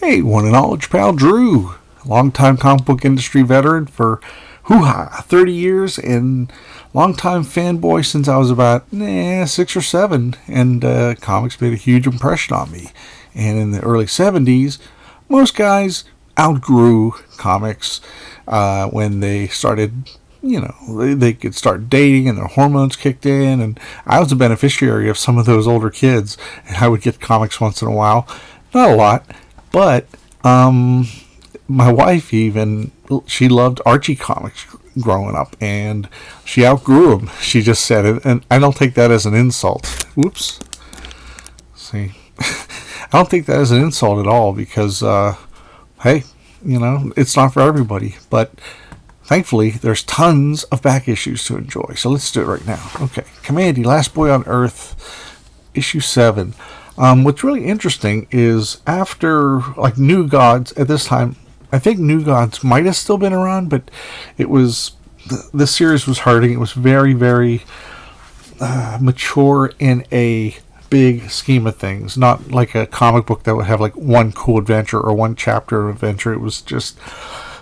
Hey, one and all, it's your pal Drew, longtime comic book industry veteran for 30 years and longtime fanboy since I was about 6 or 7, and comics made a huge impression on me. And in the early 70s, most guys outgrew comics when they started, they could start dating and their hormones kicked in, and I was a beneficiary of some of those older kids, and I would get comics once in a while. Not a lot, but my wife she loved Archie comics growing up, and she outgrew them. She just said it, and I don't take that as an insult. Whoops. See, I don't take that as an insult at all, because, hey, it's not for everybody, but thankfully there's tons of back issues to enjoy. So let's do it right now. Okay, Kamandi, Last Boy on Earth, issue 7. What's really interesting is after, New Gods, at this time, I think New Gods might have still been around, but this series was hurting. It was very, very mature in a big scheme of things. Not like a comic book that would have one cool adventure or one chapter of adventure. It was just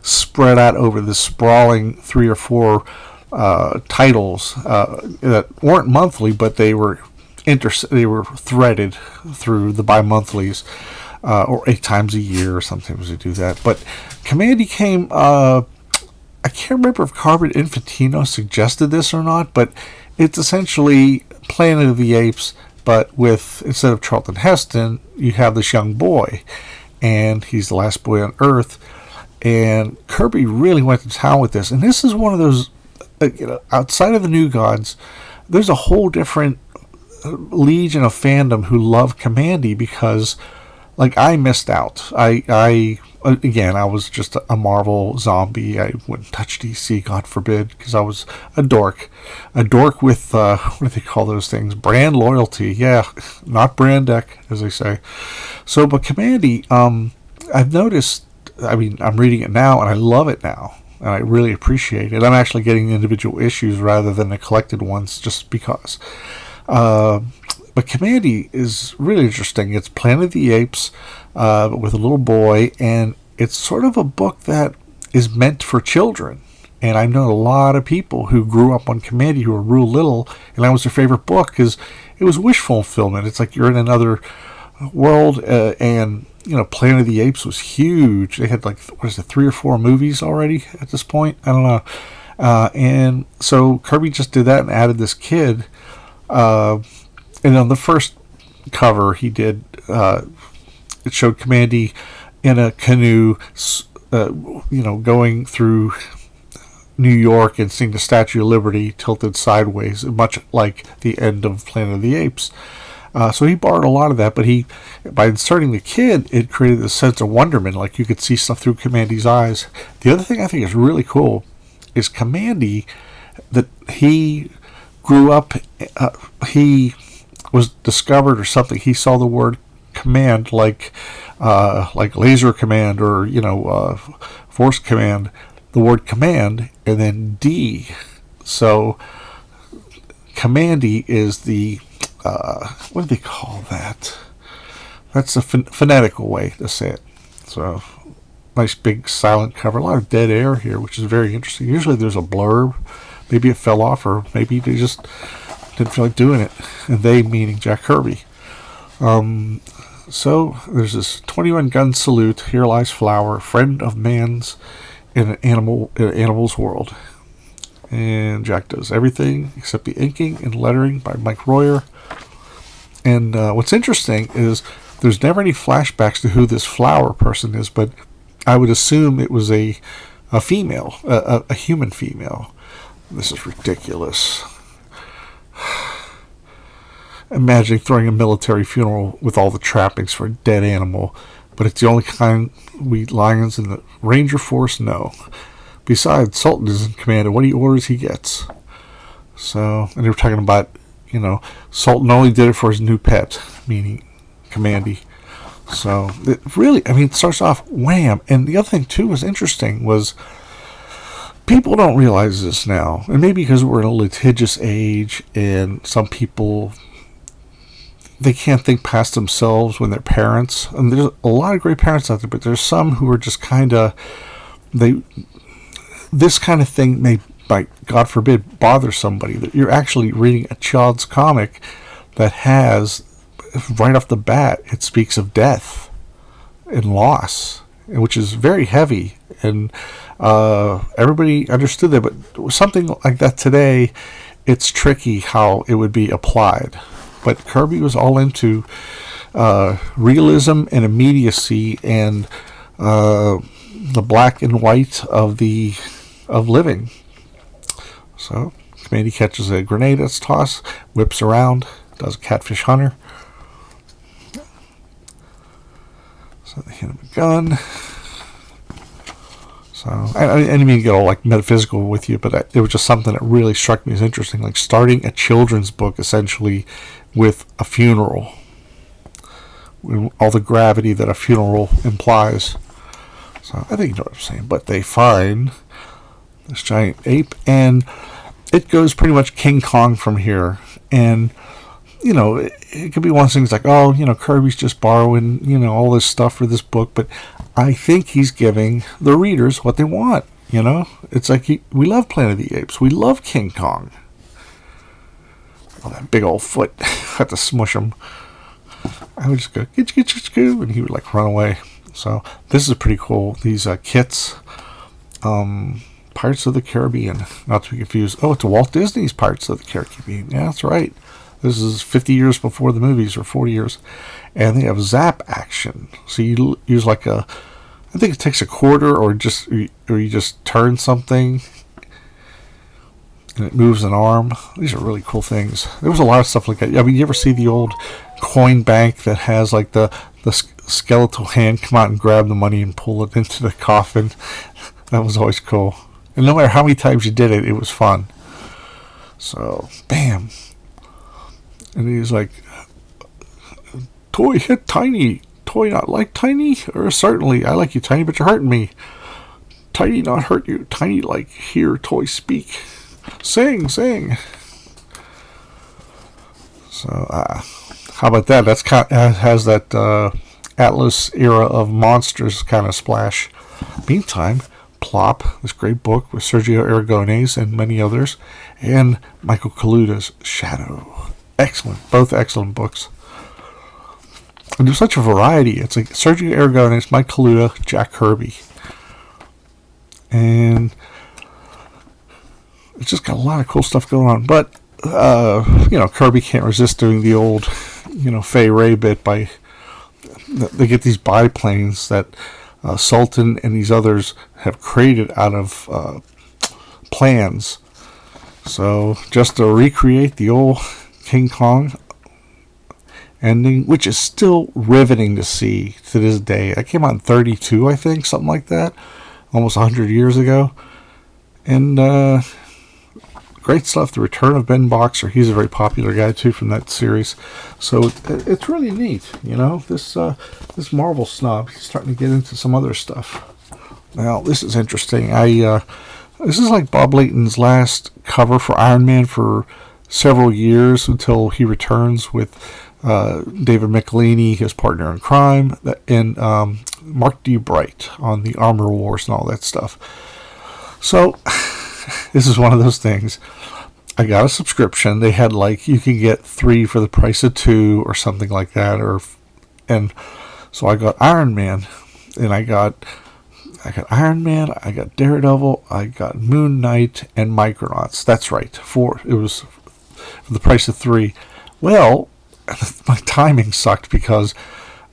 spread out over this sprawling 3 or 4 titles that weren't monthly, but they were threaded through the bi-monthlies, or 8 times a year, or sometimes they do that. But Kamandi came, I can't remember if Carmen Infantino suggested this or not, but it's essentially Planet of the Apes, but with, instead of Charlton Heston, you have this young boy, and he's the last boy on Earth, and Kirby really went to town with this. And this is one of those, outside of the New Gods, there's a whole different legion of fandom who love Kamandi, because I missed out. I was just a Marvel zombie. I wouldn't touch DC, God forbid, because I was a dork with what do they call those things, brand loyalty. Yeah, not brand deck, as they say. So, but Kamandi, I've noticed, I'm reading it now and I love it now, and I really appreciate it. I'm actually getting individual issues rather than the collected ones, just because. But Kamandi is really interesting. It's Planet of the Apes, with a little boy, and it's sort of a book that is meant for children. And I know a lot of people who grew up on Kamandi who were real little, and that was their favorite book, because it was wish fulfillment. It's like you're in another world, and Planet of the Apes was huge. They had 3 or 4 movies already at this point. I don't know. And so Kirby just did that and added this kid. And on the first cover he did, it showed Kamandi in a canoe, going through New York and seeing the Statue of Liberty tilted sideways, much like the end of Planet of the Apes. So he borrowed a lot of that, but by inserting the kid, it created a sense of wonderment, like you could see stuff through Kamandi's eyes. The other thing I think is really cool is Kamandi, that he grew up, he was discovered or something. He saw the word command, like laser command, or force command, the word command, and then D. So Kamandi is the what do they call that? That's a phonetical way to say it. So nice big silent cover, a lot of dead air here, which is very interesting. Usually there's a blurb. Maybe it fell off, or maybe they just didn't feel like doing it. And they meaning Jack Kirby. So there's this 21-gun salute. Here lies flower, friend of man's in an animal's world. And Jack does everything except the inking and lettering by Mike Royer. And what's interesting is there's never any flashbacks to who this flower person is, but I would assume it was a female, a human female. This is ridiculous. Imagine throwing a military funeral with all the trappings for a dead animal, but it's the only kind we lions in the Ranger Force know. Besides, Sultan is in command, and what he orders, he gets. So, and they were talking about, Sultan only did it for his new pet, meaning Kamandi. So, it really, it starts off wham. And the other thing, too, was interesting was, people don't realize this now, and maybe because we're in a litigious age, and some people they can't think past themselves when they're parents. And there's a lot of great parents out there, but there's some who are just kind of, this kind of thing may, like, God forbid, bother somebody. That you're actually reading a child's comic that has, right off the bat, it speaks of death and loss, which is very heavy. And everybody understood that, but something like that today, it's tricky how it would be applied. But Kirby was all into realism and immediacy and the black and white of living. So Kamandi catches a grenade that's tossed, whips around, does a catfish hunter. So they hit him with a gun. So I didn't mean to get all like metaphysical with you, but it was just something that really struck me as interesting, like starting a children's book essentially with a funeral, all the gravity that a funeral implies. So I think you know what I'm saying. But they find this giant ape, and it goes pretty much King Kong from here. And you know, it could be one of those things like, oh, you know, Kirby's just borrowing, you know, all this stuff for this book, but I think he's giving the readers what they want. You know, it's like we love Planet of the Apes, we love King Kong. Oh, that big old foot. I had to smush him. I would just go, get, and he would like run away. So this is pretty cool. These kits, Pirates of the Caribbean, not to be confused. Oh, it's Walt Disney's Pirates of the Caribbean. Yeah, that's right. This is 50 years before the movies, or 40 years. And they have zap action. So you use like I think it takes a quarter, or you just turn something and it moves an arm. These are really cool things. There was a lot of stuff like that. I mean, you ever see the old coin bank that has like the skeletal hand come out and grab the money and pull it into the coffin? That was always cool. And no matter how many times you did it, it was fun. So, bam. And he's like, toy hit Tiny. Toy not like Tiny? Or certainly, I like you, Tiny, but you're hurting me. Tiny not hurt you. Tiny like hear Toy speak. Sing. So, how about that? That's has that Atlas era of monsters kind of splash. Meantime, Plop, this great book with Sergio Aragonés and many others, and Michael Kaluta's Shadow. Excellent, both excellent books. And there's such a variety. It's like Sergio Aragonés, Mike Kaluta, Jack Kirby. And it's just got a lot of cool stuff going on. But, you know, Kirby can't resist doing the old, you know, Fay Ray bit by, they get these biplanes that Sultan and these others have created out of plans. So just to recreate the old King Kong ending, which is still riveting to see to this day. It came out in 32, I think, something like that, almost 100 years ago. And great stuff. The Return of Ben Boxer. He's a very popular guy too from that series. So it's really neat, you know. This Marvel snob, he's starting to get into some other stuff. Now this is interesting. This is like Bob Layton's last cover for Iron Man for several years until he returns with David Michelini, his partner in crime, and Mark D. Bright on the Armor Wars and all that stuff. So this is one of those things. I got a subscription. They had like, you could get 3 for the price of 2 or something like that. And so I got Iron Man, and I got Iron Man, I got Daredevil, I got Moon Knight, and Micronauts. That's right. 4. It was for the price of 3. Well, my timing sucked because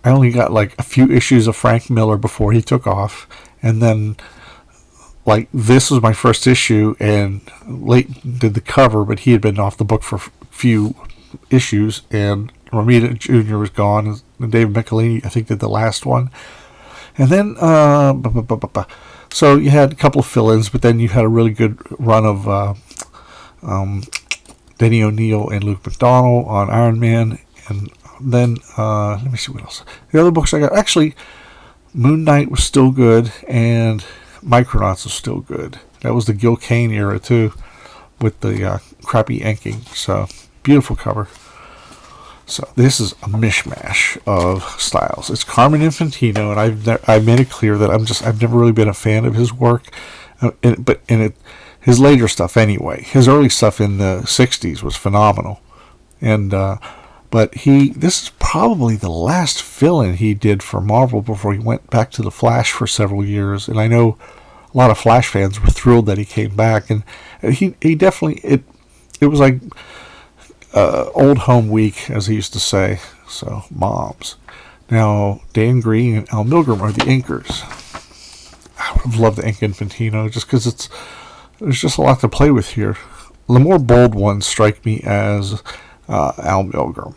I only got like a few issues of Frank Miller before he took off, and then like this was my first issue, and Layton did the cover, but he had been off the book for a few issues, and Romita Jr. was gone, and David Michelini, I think, did the last one. And then, so you had a couple of fill-ins, but then you had a really good run of Denny O'Neil and Luke McDonnell on Iron Man. And then, let me see what else. The other books I got, actually, Moon Knight was still good, and Micronauts was still good. That was the Gil Kane era, too, with the crappy inking. So, beautiful cover. So this is a mishmash of styles. It's Carmen Infantino, and I've made it clear that I've never really been a fan of his work, his later stuff anyway. His early stuff in the '60s was phenomenal, and but this is probably the last fill-in he did for Marvel before he went back to the Flash for several years. And I know a lot of Flash fans were thrilled that he came back, and he definitely it was like old home week, as he used to say. So moms. Now Dan Green and Al Milgrom are the inkers. I would have loved to ink Infantino just because there's just a lot to play with here. The more bold ones strike me as Al Milgrom,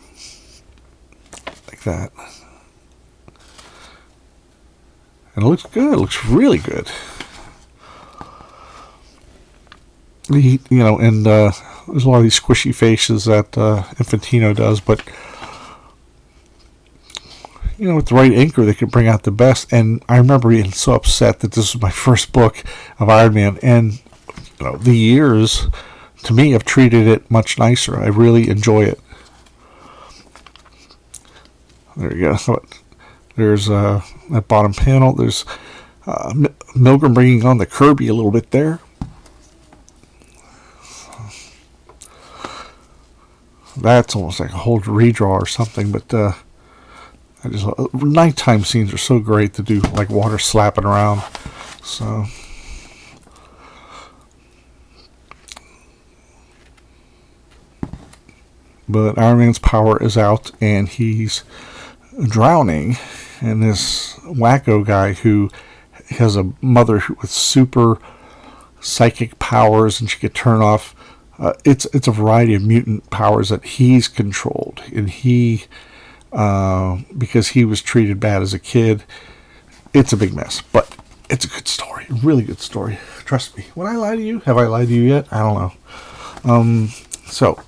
like that, and it looks good. It looks really good. And there's a lot of these squishy faces that Infantino does, but with the right inker, they could bring out the best. And I remember being so upset that this was my first book of Iron Man, and the years, to me, have treated it much nicer. I really enjoy it. There you go. There's that bottom panel. There's Milgrom bringing on the Kirby a little bit there. That's almost like a whole redraw or something, but nighttime scenes are so great to do, like water slapping around. So, but Iron Man's power is out, and he's drowning, and this wacko guy who has a mother with super psychic powers, and she could turn off. It's a variety of mutant powers that he's controlled, and because he was treated bad as a kid, it's a big mess. But it's a good story, a really good story. Trust me. Would I lie to you? Have I lied to you yet? I don't know. So,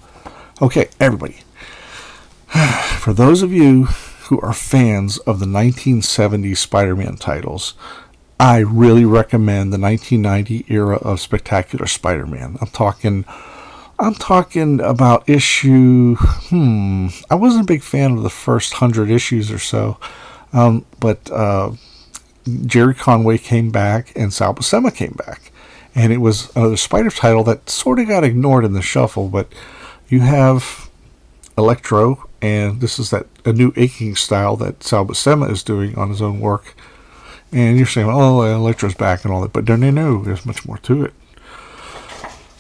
okay, everybody. For those of you who are fans of the 1970s Spider-Man titles, I really recommend the 1990 era of Spectacular Spider-Man. I'm talking about issue. I wasn't a big fan of the first 100 issues or so, but Jerry Conway came back and Sal Buscema came back, and it was another Spider title that sort of got ignored in the shuffle. But you have Electro, and this is a new inking style that Sal Buscema is doing on his own work. And you're saying, oh, Electro's back and all that, but no, there's much more to it.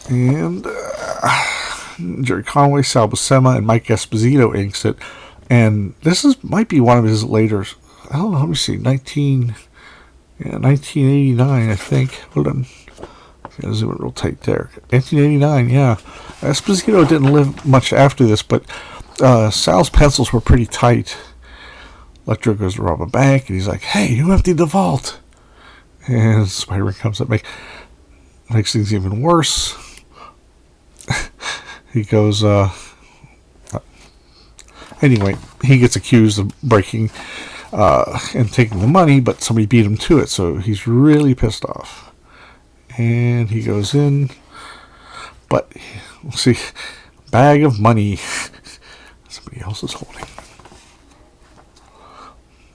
And Jerry Conway, Sal Buscema, and Mike Esposito inks it. And this might be one of his later, I don't know, let me see, 1989, I think. Hold on. I'll zoom it real tight there. 1989, yeah. Esposito didn't live much after this, but Sal's pencils were pretty tight. Electro goes to rob a bank, and he's like, hey, who emptied the vault? And Spider-Man comes up, makes things even worse. He goes, anyway, he gets accused of breaking and taking the money, but somebody beat him to it, so he's really pissed off. And he goes in, but we'll see, bag of money somebody else is holding.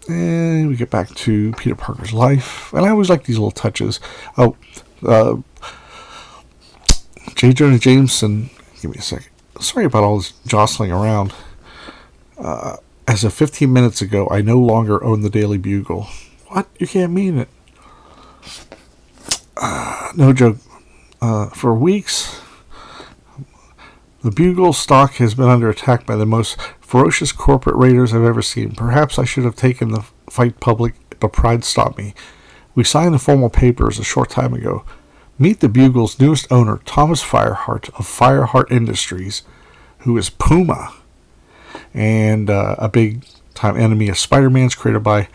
And we get back to Peter Parker's life, and I always like these little touches. J. Jonah Jameson, give me a second. Sorry about all this jostling around. As of 15 minutes ago, I no longer own the Daily Bugle. What? You can't mean it. No joke. For weeks, the Bugle stock has been under attack by the most ferocious corporate raiders I've ever seen. Perhaps I should have taken the fight public, but pride stopped me. We signed the formal papers a short time ago. Meet the Bugle's newest owner, Thomas Fireheart of Fireheart Industries, who is Puma, and a big-time enemy of Spider-Man's, created by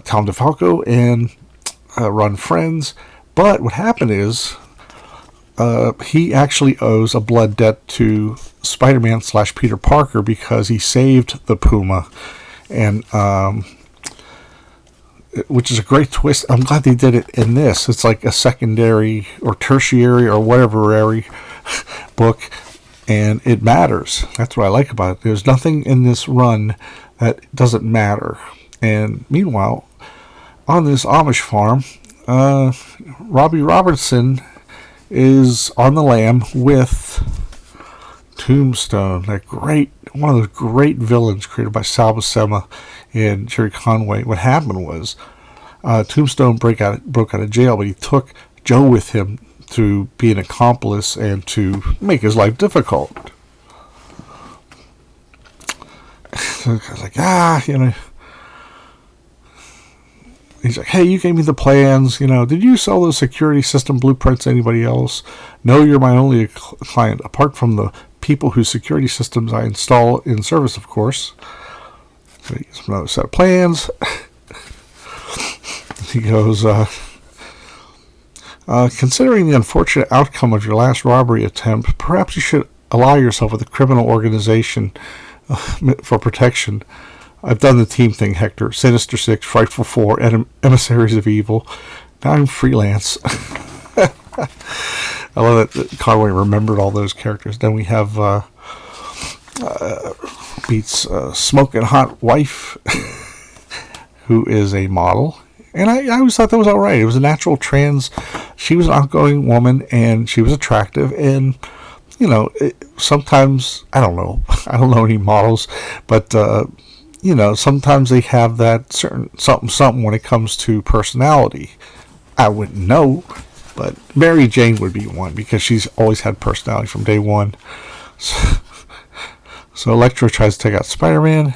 Tom DeFalco and Ron Frenz. But what happened is he actually owes a blood debt to Spider-Man / Peter Parker because he saved the Puma, and which is a great twist. I'm glad they did it in this. It's like a secondary or tertiary or whatever book and it matters. That's what I like about it. There's nothing in this run that doesn't matter. And meanwhile, on this Amish farm, Robbie Robertson is on the lam with Tombstone, one of those great villains created by Sal Buscema and Jerry Conway. What happened was Tombstone broke out of jail, but he took Joe with him to be an accomplice and to make his life difficult. So I was like, he's like, hey, you gave me the plans, did you sell those security system blueprints to anybody else? No, you're my only client, apart from the people whose security systems I install in service, of course. So he gives another set of plans. He goes, considering the unfortunate outcome of your last robbery attempt, perhaps you should ally yourself with a criminal organization for protection. I've done the team thing, Hector. Sinister Six, Frightful Four, Emissaries of Evil. Now I'm freelance. I love that Conway remembered all those characters. Then we have Beats' Smoking Hot Wife, who is a model. And I always thought that was all right. It was a natural trans. She was an outgoing woman, and she was attractive. And, sometimes, I don't know any models, but, sometimes they have that certain something when it comes to personality. I wouldn't know, but Mary Jane would be one because she's always had personality from day one. So Electro tries to take out Spider-Man.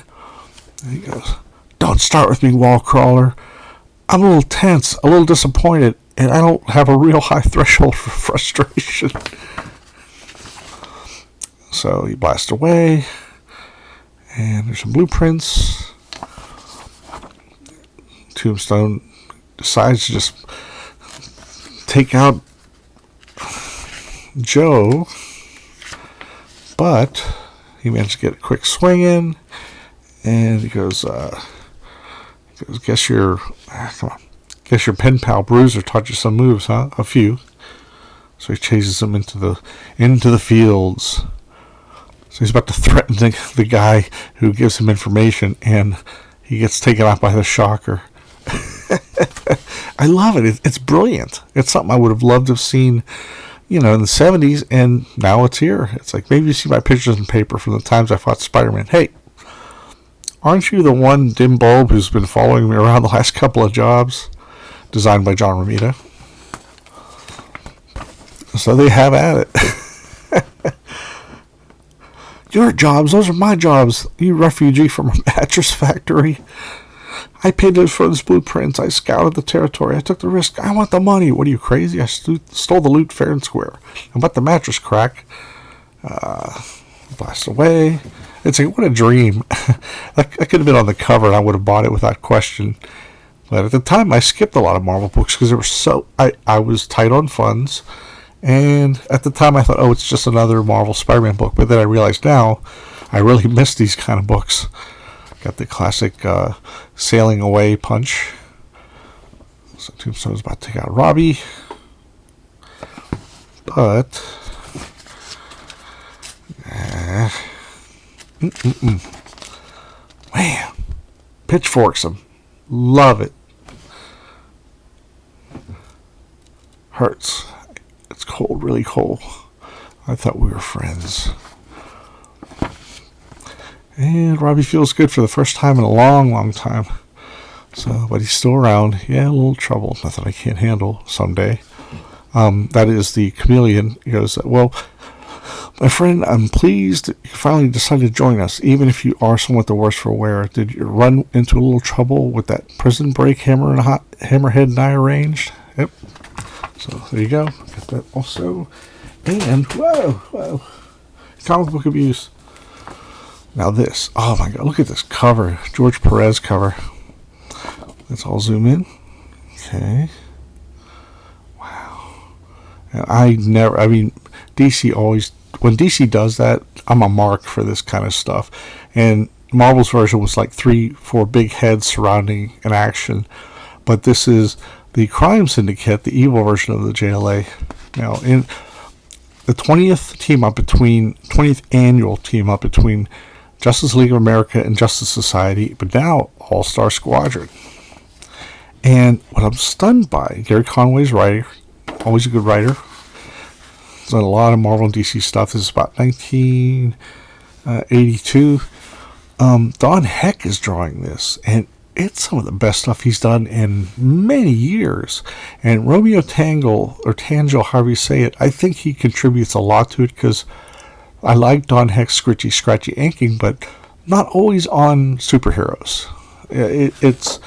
And he goes, "Don't start with me, wall crawler. I'm a little tense, a little disappointed, and I don't have a real high threshold for frustration." So he blasts away, and there's some blueprints. Tombstone decides to just take out Joe, but he managed to get a quick swing in, and he goes, guess your pen pal Bruiser taught you some moves, huh? A few. So he chases him into the fields. So he's about to threaten the guy who gives him information, and he gets taken out by the shocker. I love it. It's brilliant. It's something I would have loved to have seen, in the 70s, and now it's here. It's like, maybe you see my pictures in paper from the times I fought Spider-Man. Hey, aren't you the one dim bulb who's been following me around the last couple of jobs? Designed by John Romita. So they have at it. Your jobs, those are my jobs. You refugee from a mattress factory. I paid for those blueprints. I scouted the territory. I took the risk. I want the money. What are you, crazy? I stole the loot fair and square. I bought the mattress crack. Blast away. It's like, what a dream. That could have been on the cover and I would have bought it without question. But at the time, I skipped a lot of Marvel books because there were I was tight on funds. And at the time, I thought, oh, it's just another Marvel Spider-Man book. But then I realized now, I really miss these kind of books. Got the classic sailing away punch. So Tombstone's about to take out Robbie. But man, pitchforks him. Love it. Hurts. It's cold, really cold. I thought we were friends. And Robbie feels good for the first time in a long, long time. So, but he's still around. Yeah, a little trouble. Nothing I can't handle someday. That is the chameleon. He goes, well, my friend, I'm pleased you finally decided to join us, even if you are somewhat the worse for wear. Did you run into a little trouble with that prison break Hammerhead and I arranged? Yep. So there you go. Got that also. And, whoa. Comic book abuse. Now this. Oh my God, look at this cover. George Perez cover. Let's all zoom in. Okay. Wow. DC always, when DC does that, I'm a mark for this kind of stuff. And Marvel's version was like 3-4 big heads surrounding an action. But this is the Crime Syndicate, the evil version of the JLA. Now, the 20th annual team up between Justice League of America and Justice Society, but now All-Star Squadron. And what I'm stunned by, Gary Conway's writer, always a good writer. He's done a lot of Marvel and DC stuff. This is about 1982. Don Heck is drawing this, and it's some of the best stuff he's done in many years. And Romeo Tangle, or Tangel, however you say it, I think he contributes a lot to it, because I like Don Heck's scratchy inking, but not always on superheroes. It's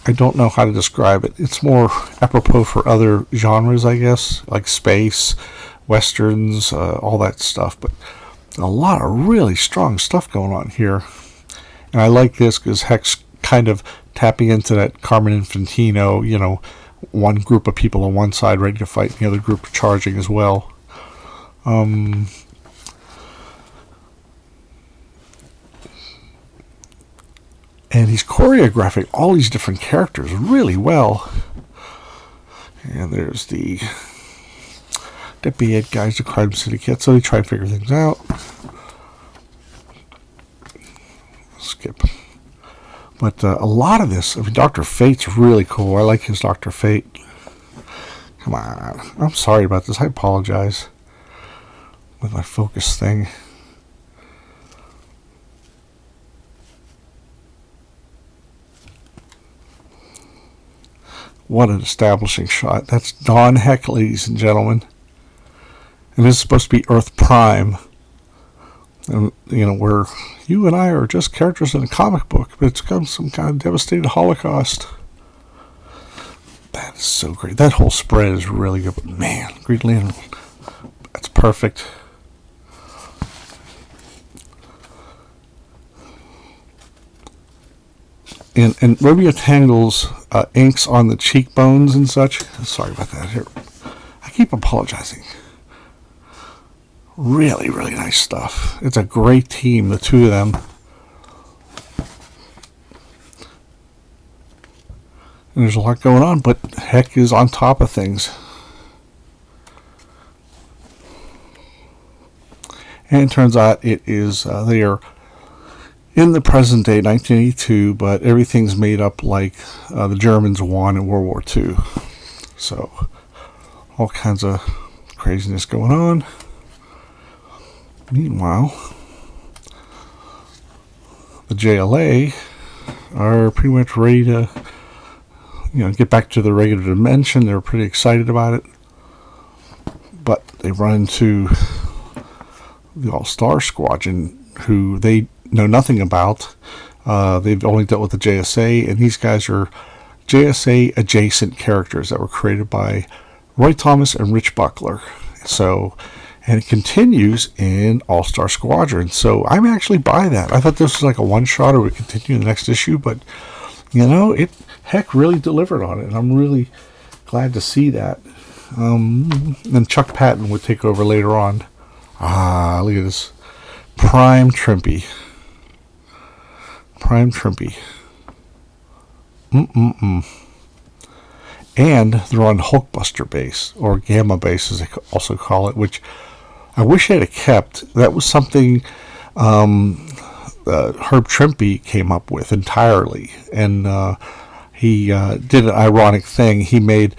I don't know how to describe it. It's more apropos for other genres, I guess, like space, westerns, all that stuff. But a lot of really strong stuff going on here. And I like this because Heck's kind of tapping into that Carmen Infantino, one group of people on one side ready to fight, and the other group charging as well. And he's choreographing all these different characters really well. And there's the deputy head guys, the crime syndicate, so they try to figure things out. Skip. But a lot of this, Dr. Fate's really cool. I like his Dr. Fate. Come on. I'm sorry about this. I apologize with my focus thing. What an establishing shot. That's Don Heck, ladies and gentlemen. And this is supposed to be Earth Prime. And, where you and I are just characters in a comic book, but it's become some kind of devastating Holocaust. That is so great. That whole spread is really good. But man, Green Lantern, that's perfect. And Romeo Tangle's inks on the cheekbones and such. Sorry about that. Here, I keep apologizing. Really, really nice stuff. It's a great team, the two of them. And there's a lot going on, but Heck is on top of things. And it turns out it is, they are in the present day, 1982, but everything's made up like the Germans won in World War II. So, all kinds of craziness going on. Meanwhile, the JLA are pretty much ready to, get back to the regular dimension. They're pretty excited about it. But they run into the All-Star Squadron, who they know nothing about. They've only dealt with the JSA, and these guys are JSA adjacent characters that were created by Roy Thomas and Rich Buckler. And it continues in All-Star Squadron. So I'm actually by that. I thought this was like a one-shot or would continue in the next issue, but Heck really delivered on it, and I'm really glad to see that. And Chuck Patton would take over later on. Look at this. Prime Trimpy. And they're on Hulkbuster base, or Gamma base as they also call it, which I wish they'd have kept. That was something Herb Trimpe came up with entirely. And he did an ironic thing. He made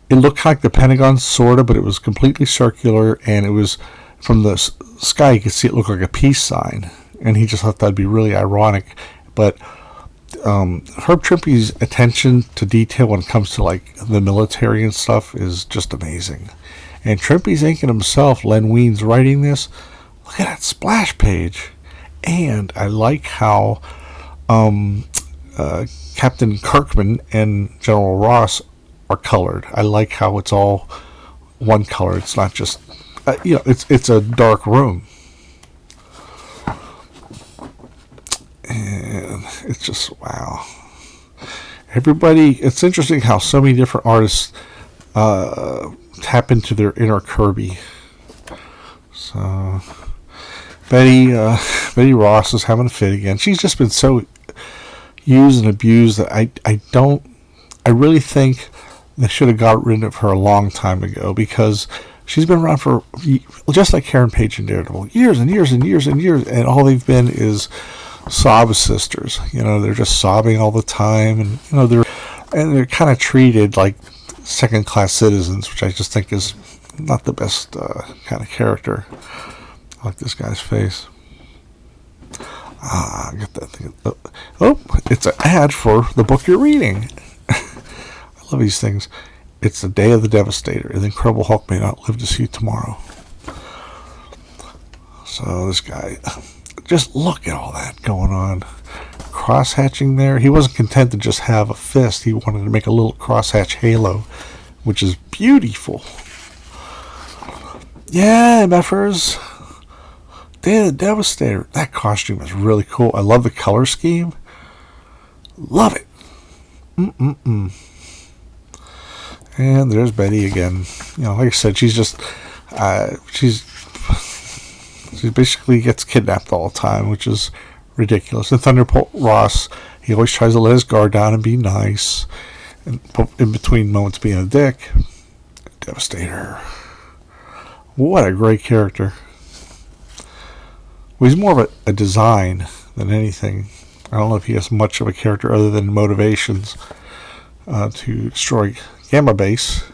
it look like the Pentagon, sort of, but it was completely circular, and it was from the sky you could see it look like a peace sign. And he just thought that'd be really ironic. But Herb Trimpe's attention to detail when it comes to like the military and stuff is just amazing. And Trimpe's inking himself. Len Wein's writing this. Look at that splash page. And I like how Captain Kirkman and General Ross are colored. I like how it's all one color. It's not just it's a dark room. And it's just wow. Everybody, it's interesting how so many different artists tap into their inner Kirby. So Betty Ross is having a fit again. She's just been so used and abused that I really think they should have got rid of her a long time ago, because She's been around for, just like Karen Page and Daredevil, years and years and years and years, and all they've been is sob sisters. They're just sobbing all the time, and they're kind of treated like second-class citizens, which I just think is not the best kind of character. I like this guy's face. Get that thing. Oh, it's an ad for the book you're reading. I love these things. It's the day of the Devastator. The Incredible Hulk may not live to see tomorrow. So this guy, just look at all that going on. Cross-hatching there. He wasn't content to just have a fist. He wanted to make a little cross-hatch halo, which is beautiful. Yeah, MFers. Day of the Devastator. That costume is really cool. I love the color scheme. Love it. And there's Betty again. Like I said, she's just, she basically gets kidnapped all the time, which is ridiculous. And Thunderbolt Ross, he always tries to let his guard down and be nice, and in between moments being a dick. Devastator. What a great character. Well, he's more of a design than anything. I don't know if he has much of a character other than motivations to destroy Gamma Base.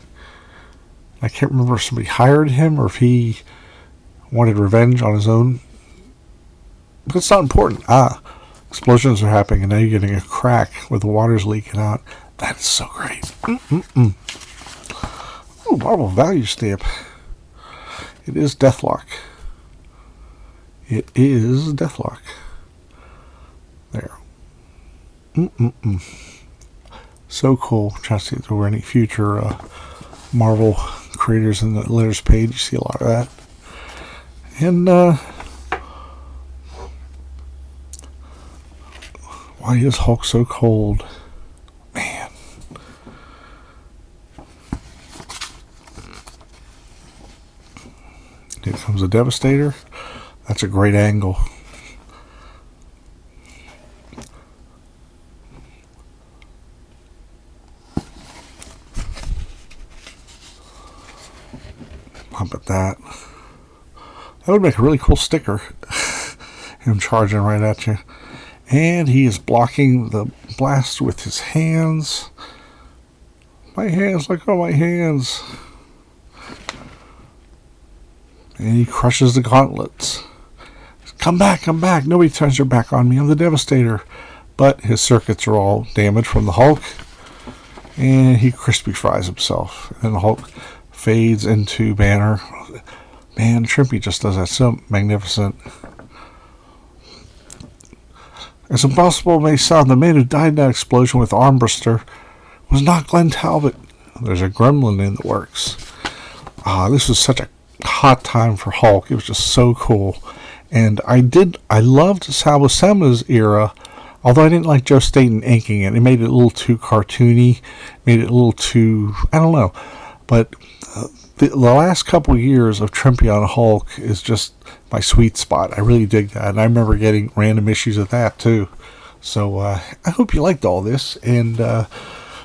I can't remember if somebody hired him or if he wanted revenge on his own. But it's not important. Explosions are happening, and now you're getting a crack where the water's leaking out. That is so great. Oh, Marvel value stamp. It is Deathlock. It is Deathlock. There. So cool. Trying to see if there were any future Marvel creators in the letters page. You see a lot of that. And why is Hulk so cold? Man. Here comes the Devastator. That's a great angle. Pump at that. That would make a really cool sticker. Him charging right at you. And he is blocking the blast with his hands. My hands, let go of my hands. And he crushes the gauntlets. Come back, come back. Nobody turns their back on me. I'm the Devastator. But his circuits are all damaged from the Hulk. And he crispy fries himself. And the Hulk fades into Banner. Man, Trippy just does that so magnificent. As impossible it may sound, the man who died in that explosion with Armbruster was not Glenn Talbot. There's a gremlin in the works. This was such a hot time for Hulk. It was just so cool. And I loved Sal Buscema's era, although I didn't like Joe Staton inking it. It made it a little too cartoony, made it a little too, I don't know. But the last couple of years of Trippy on Hulk is just my sweet spot. I really dig that. And I remember getting random issues of that too. So I hope you liked all this. And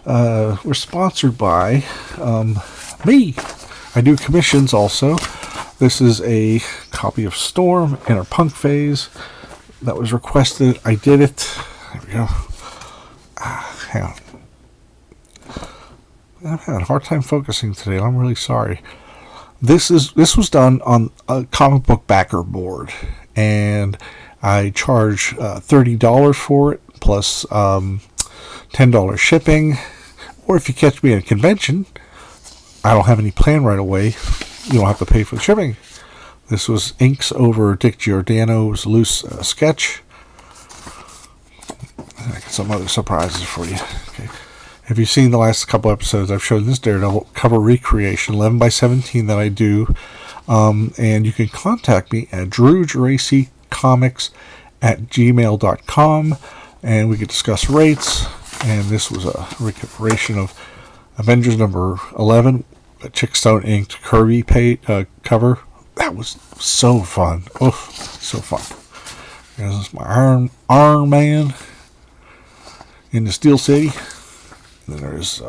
we're sponsored by me. I do commissions also. This is a copy of Storm in our punk phase that was requested. I did it. There we go. Hang on. I'm having a hard time focusing today. I'm really sorry. This was done on a comic book backer board, and I charge $30 for it plus $10 shipping. Or if you catch me at a convention, I don't have any plan right away. You don't have to pay for the shipping. This was inks over Dick Giordano's loose sketch. I got some other surprises for you. Okay. If you've seen the last couple episodes, I've shown this Daredevil cover recreation, 11 by 17 that I do. And you can contact me at drewgeracycomics@gmail.com, and we could discuss rates. And this was a recuperation of Avengers number 11, a Chickstone inked Kirby cover. That was so fun. Oh, so fun. This is my Iron Man in the Steel City. And then there's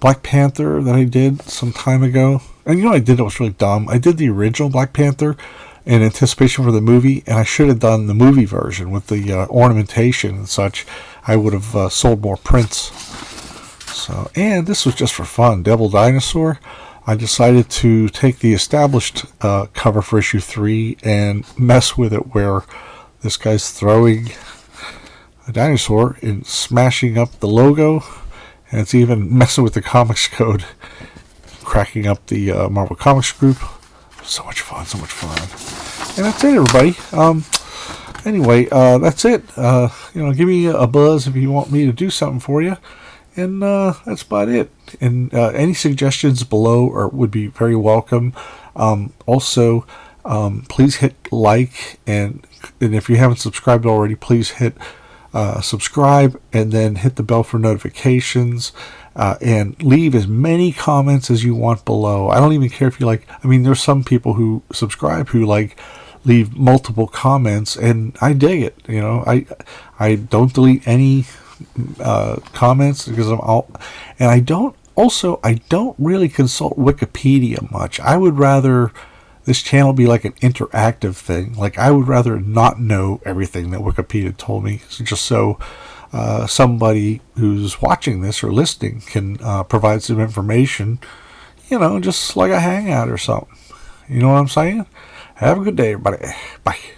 Black Panther that I did some time ago. And you know what I did that was really dumb? I did the original Black Panther in anticipation for the movie, and I should have done the movie version with the ornamentation and such. I would have sold more prints. So, and this was just for fun. Devil Dinosaur. I decided to take the established cover for issue 3 and mess with it, where this guy's throwing a dinosaur and smashing up the logo, and it's even messing with the comics code, cracking up the Marvel Comics group. So much fun, so much fun. And that's it, everybody. Anyway, that's it. Give me a buzz if you want me to do something for you. And that's about it. And any suggestions below would be very welcome. Also, please hit like, and if you haven't subscribed already, please hit subscribe, and then hit the bell for notifications, and leave as many comments as you want below. I don't even care if you there's some people who subscribe who leave multiple comments, and I dig it. I don't delete any comments because I don't really consult Wikipedia much. I would rather this channel be like an interactive thing. I would rather not know everything that Wikipedia told me, just so somebody who's watching this or listening can provide some information, just like a hangout or something. You know what I'm saying? Have a good day, everybody. Bye.